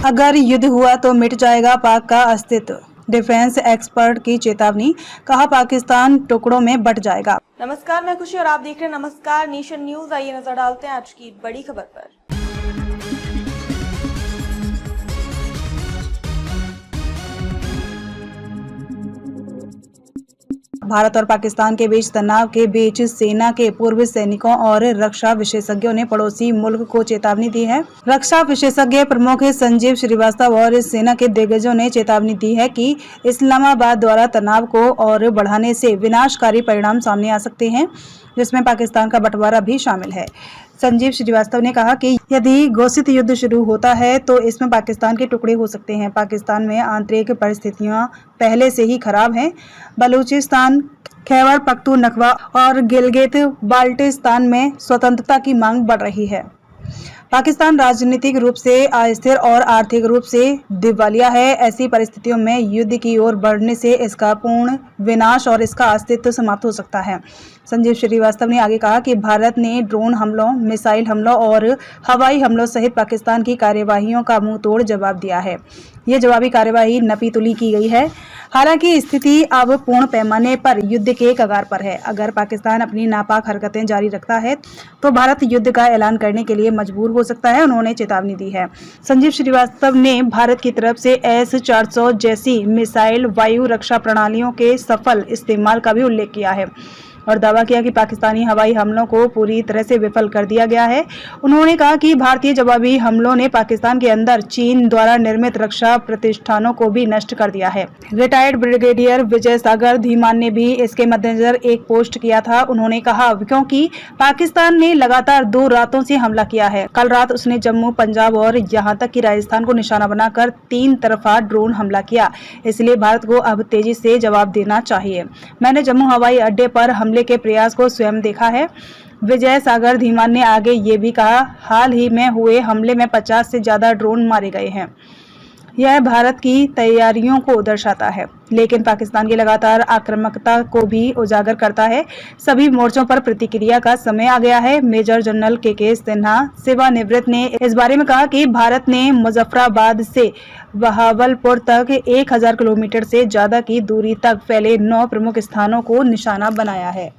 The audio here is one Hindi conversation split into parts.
अगर युद्ध हुआ तो मिट जाएगा पाक का अस्तित्व। डिफेंस एक्सपर्ट की चेतावनी, कहा पाकिस्तान टुकड़ों में बंट जाएगा। नमस्कार, मैं खुशी और आप देख रहे हैं नमस्कार नेशन न्यूज। आइए नजर डालते हैं आज की बड़ी खबर पर। भारत और पाकिस्तान के बीच तनाव के बीच सेना के पूर्व सैनिकों और रक्षा विशेषज्ञों ने पड़ोसी मुल्क को चेतावनी दी है। रक्षा विशेषज्ञ प्रमुख संजीव श्रीवास्तव और सेना के दिग्गजों ने चेतावनी दी है कि इस्लामाबाद द्वारा तनाव को और बढ़ाने से विनाशकारी परिणाम सामने आ सकते हैं, जिसमें पाकिस्तान का बंटवारा भी शामिल है। संजीव श्रीवास्तव ने कहा कि यदि घोषित युद्ध शुरू होता है तो इसमें पाकिस्तान के टुकड़े हो सकते हैं। पाकिस्तान में आंतरिक परिस्थितियां पहले से ही खराब हैं। बलूचिस्तान, खैबर पख्तूनख्वा और गिलगित बाल्टिस्तान में स्वतंत्रता की मांग बढ़ रही है। पाकिस्तान राजनीतिक रूप से अस्थिर और आर्थिक रूप से दिवालिया है। ऐसी परिस्थितियों में युद्ध की ओर बढ़ने से इसका पूर्ण विनाश और इसका अस्तित्व समाप्त हो सकता है। संजीव श्रीवास्तव ने आगे कहा कि भारत ने ड्रोन हमलों, मिसाइल हमलों और हवाई हमलों सहित पाकिस्तान की कार्यवाहियों का मुंह तोड़ जवाब दिया है। ये जवाबी कार्यवाही नपी-तुली की गई है। हालांकि स्थिति अब पूर्ण पैमाने पर युद्ध के कगार पर है। अगर पाकिस्तान अपनी नापाक हरकतें जारी रखता है तो भारत युद्ध का ऐलान करने के लिए मजबूर हो सकता है, उन्होंने चेतावनी दी है। संजीव श्रीवास्तव ने भारत की तरफ से S-400 जैसी मिसाइल वायु रक्षा प्रणालियों के सफल इस्तेमाल का भी उल्लेख किया है और दावा किया कि पाकिस्तानी हवाई हमलों को पूरी तरह से विफल कर दिया गया है। उन्होंने कहा कि भारतीय जवाबी हमलों ने पाकिस्तान के अंदर चीन द्वारा निर्मित रक्षा प्रतिष्ठानों को भी नष्ट कर दिया है। रिटायर्ड ब्रिगेडियर विजय सागर धीमान ने भी इसके मद्देनजर एक पोस्ट किया था। उन्होंने कहा, क्योंकि पाकिस्तान ने लगातार 2 रातों से हमला किया है। कल रात उसने जम्मू, पंजाब और यहाँ तक कि राजस्थान को निशाना बनाकर 3 तरफा ड्रोन हमला किया। इसलिए भारत को अब तेजी से जवाब देना चाहिए। मैंने जम्मू हवाई अड्डे पर हमले के प्रयास को स्वयं देखा है। विजय सागर धीमान ने आगे ये भी कहा, हाल ही में हुए हमले में 50 से ज्यादा ड्रोन मारे गए हैं। यह भारत की तैयारियों को दर्शाता है, लेकिन पाकिस्तान की लगातार आक्रामकता को भी उजागर करता है। सभी मोर्चों पर प्रतिक्रिया का समय आ गया है। मेजर जनरल के सिन्हा, सेवानिवृत्त, ने इस बारे में कहा कि भारत ने मुजफ्फराबाद से बहावलपुर तक 1000 किलोमीटर से ज्यादा की दूरी तक फैले 9 प्रमुख स्थानों को निशाना बनाया है।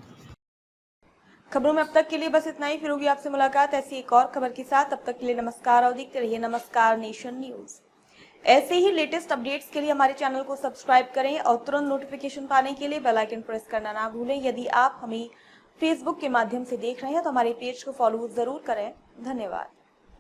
खबरों में अब तक के लिए बस इतना ही। फिर होगी आपसे मुलाकात ऐसी एक और खबर के साथ। तब तक के लिए नमस्कार और देखते रहिए नमस्कार नेशन न्यूज। ऐसे ही लेटेस्ट अपडेट्स के लिए हमारे चैनल को सब्सक्राइब करें और तुरंत नोटिफिकेशन पाने के लिए बेल आइकन प्रेस करना ना भूलें। यदि आप हमें फेसबुक के माध्यम से देख रहे हैं तो हमारे पेज को फॉलो जरूर करें। धन्यवाद।